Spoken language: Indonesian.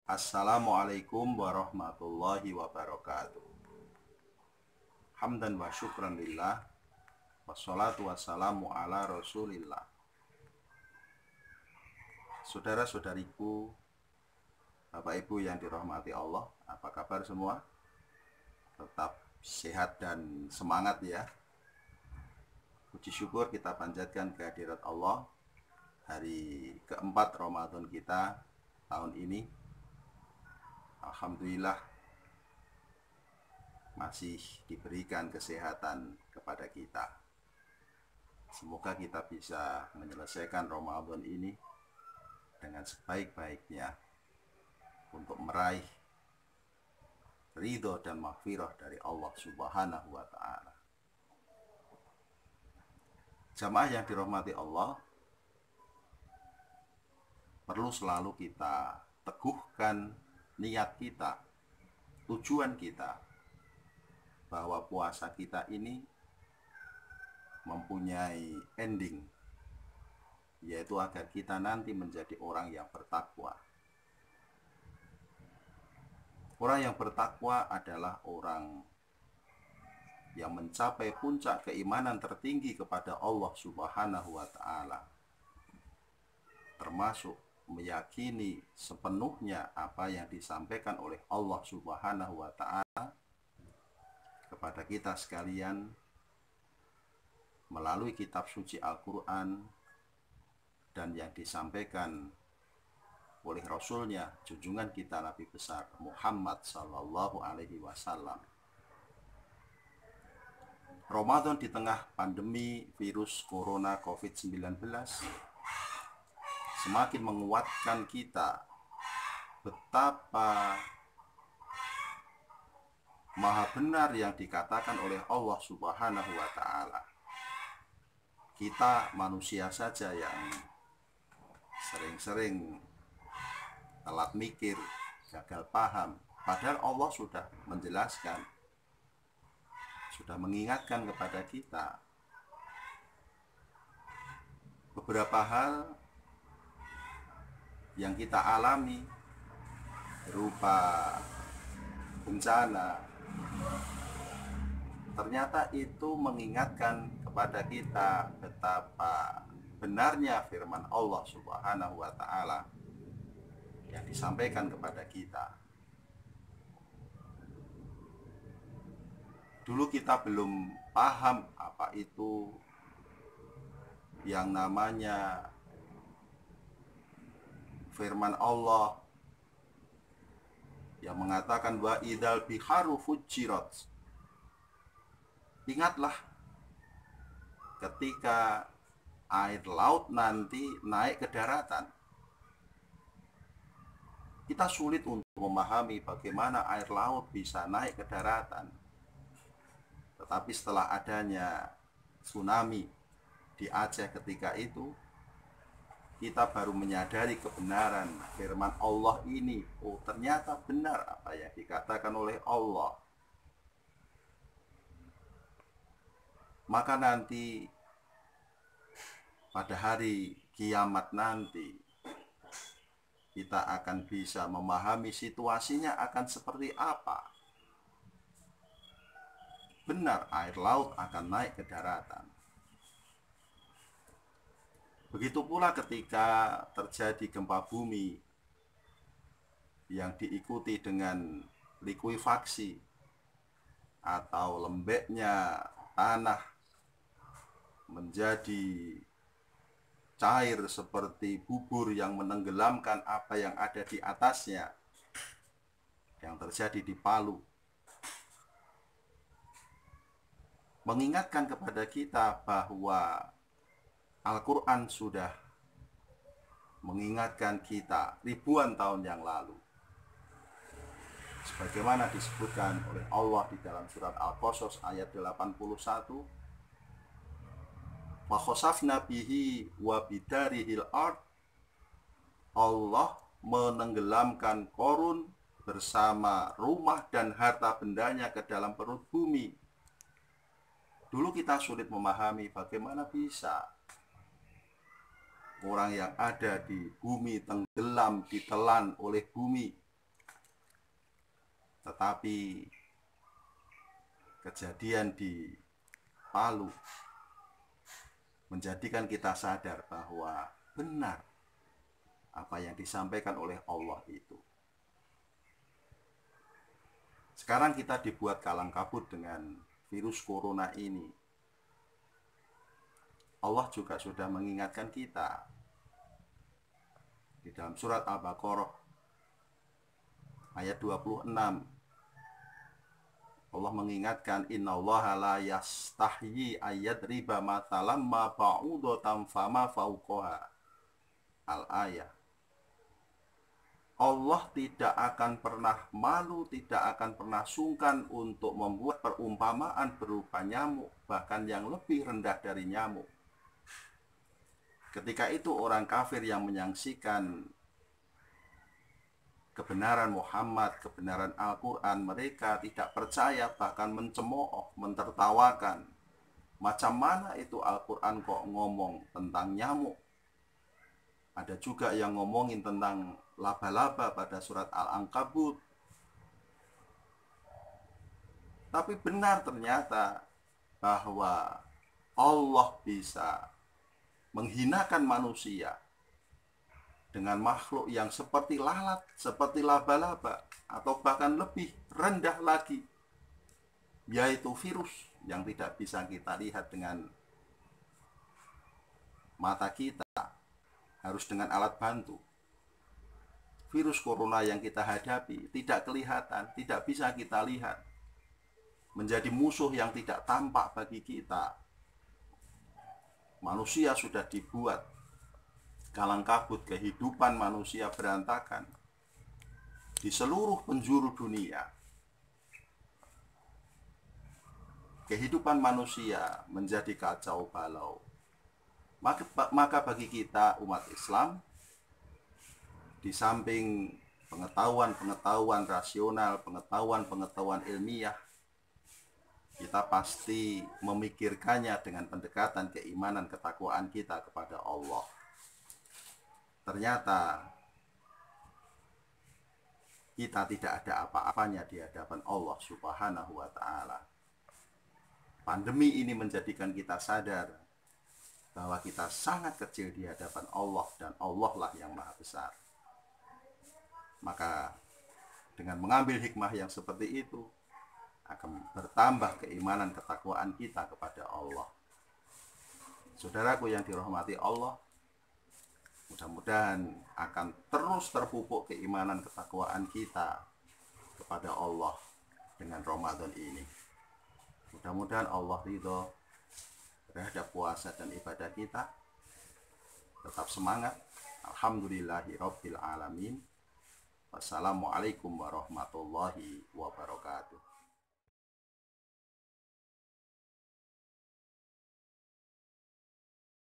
Assalamualaikum warahmatullahi wabarakatuh. Hamdan wa syukran lillah, wassalatu wassalamu ala rasulillah. Saudara-saudariku, Bapak Ibu yang dirahmati Allah, apa kabar semua? Tetap sehat dan semangat ya. Puji syukur kita panjatkan kehadirat Allah hari keempat Ramadan kita tahun ini. Alhamdulillah masih diberikan kesehatan kepada kita. Semoga kita bisa menyelesaikan Ramadan ini dengan sebaik-baiknya untuk meraih ridho dan maghfirah dari Allah Subhanahu wa Ta'ala. Jamaah yang dirahmati Allah, perlu selalu kita teguhkan niat kita, tujuan kita, bahwa puasa kita ini mempunyai ending, yaitu agar kita nanti menjadi orang yang bertakwa. Orang yang bertakwa adalah orang yang mencapai puncak keimanan tertinggi kepada Allah Subhanahu wa Ta'ala, termasuk meyakini sepenuhnya apa yang disampaikan oleh Allah Subhanahu wa Ta'ala kepada kita sekalian melalui kitab suci Al-Quran dan yang disampaikan oleh Rasulnya, junjungan kita Nabi besar Muhammad Sallallahu Alaihi Wasallam. Ramadan di tengah pandemi virus Corona COVID-19 semakin menguatkan kita betapa maha benar yang dikatakan oleh Allah Subhanahu wa Ta'ala. Kita manusia saja yang sering-sering telat mikir, gagal paham, padahal Allah sudah menjelaskan, sudah mengingatkan kepada kita beberapa hal yang kita alami berupa bencana. Ternyata itu mengingatkan kepada kita betapa benarnya firman Allah Subhanahu wa Ta'ala yang disampaikan kepada kita. Dulu kita belum paham apa itu yang namanya firman Allah yang mengatakan wa idzal biharu fujirat. Ingatlah ketika air laut nanti naik ke daratan. Kita sulit untuk memahami bagaimana air laut bisa naik ke daratan. Tetapi setelah adanya tsunami di Aceh ketika itu, kita baru menyadari kebenaran firman Allah ini. Oh, ternyata benar apa yang dikatakan oleh Allah. Maka nanti pada hari kiamat nanti kita akan bisa memahami situasinya akan seperti apa. Benar, air laut akan naik ke daratan. Begitu pula ketika terjadi gempa bumi yang diikuti dengan likuifaksi atau lembeknya tanah menjadi cair seperti bubur yang menenggelamkan apa yang ada di atasnya, yang terjadi di Palu, mengingatkan kepada kita bahwa Al-Quran sudah mengingatkan kita ribuan tahun yang lalu. Sebagaimana disebutkan oleh Allah di dalam surat Al-Qasas ayat 81, wa khosafna bihi wa bidarihil ard. Allah menenggelamkan Korun bersama rumah dan harta bendanya ke dalam perut bumi. Dulu kita sulit memahami bagaimana bisa orang yang ada di bumi tenggelam, ditelan oleh bumi, Tetapi kejadian di Palu menjadikan kita sadar bahwa benar apa yang disampaikan oleh Allah itu. Sekarang kita dibuat kalang kabut dengan virus corona ini. Allah juga sudah mengingatkan kita di dalam surat Al-Baqarah ayat 26. Allah mengingatkan, innallaha la yastahyi ayyadriba mathalam ma ba'udatan fama fauqaha. Al-ayah. Allah tidak akan pernah malu, tidak akan pernah sungkan untuk membuat perumpamaan berupa nyamuk, bahkan yang lebih rendah dari nyamuk. Ketika itu orang kafir yang menyaksikan kebenaran Muhammad, kebenaran Al-Quran, mereka tidak percaya, bahkan mencemooh, mentertawakan. Macam mana itu Al-Quran kok ngomong tentang nyamuk? Ada juga yang ngomongin tentang laba-laba pada surat Al-Ankabut. Tapi benar ternyata bahwa Allah bisa menghinakan manusia dengan makhluk yang seperti lalat, seperti laba-laba, atau bahkan lebih rendah lagi, yaitu virus yang tidak bisa kita lihat dengan mata kita, harus dengan alat bantu. Virus corona yang kita hadapi tidak kelihatan, tidak bisa kita lihat, menjadi musuh yang tidak tampak bagi kita. Manusia sudah dibuat kalang kabut, kehidupan manusia berantakan di seluruh penjuru dunia. Kehidupan manusia menjadi kacau balau. Maka bagi kita umat Islam, di samping pengetahuan rasional, pengetahuan ilmiah, kita pasti memikirkannya dengan pendekatan keimanan, ketakwaan kita kepada Allah. Ternyata kita tidak ada apa-apanya di hadapan Allah Subhanahu wa ta'ala. Pandemi ini menjadikan kita sadar bahwa kita sangat kecil di hadapan Allah, dan Allah lah yang maha besar. Maka dengan mengambil hikmah yang seperti itu, akan bertambah keimanan, ketakwaan kita kepada Allah. Saudaraku yang dirahmati Allah, mudah-mudahan akan terus terpupuk keimanan, ketakwaan kita kepada Allah dengan Ramadan ini. Mudah-mudahan Allah ridho terhadap puasa dan ibadah kita. Tetap semangat. Alhamdulillahirabbil alamin. Wassalamualaikum warahmatullahi wabarakatuh.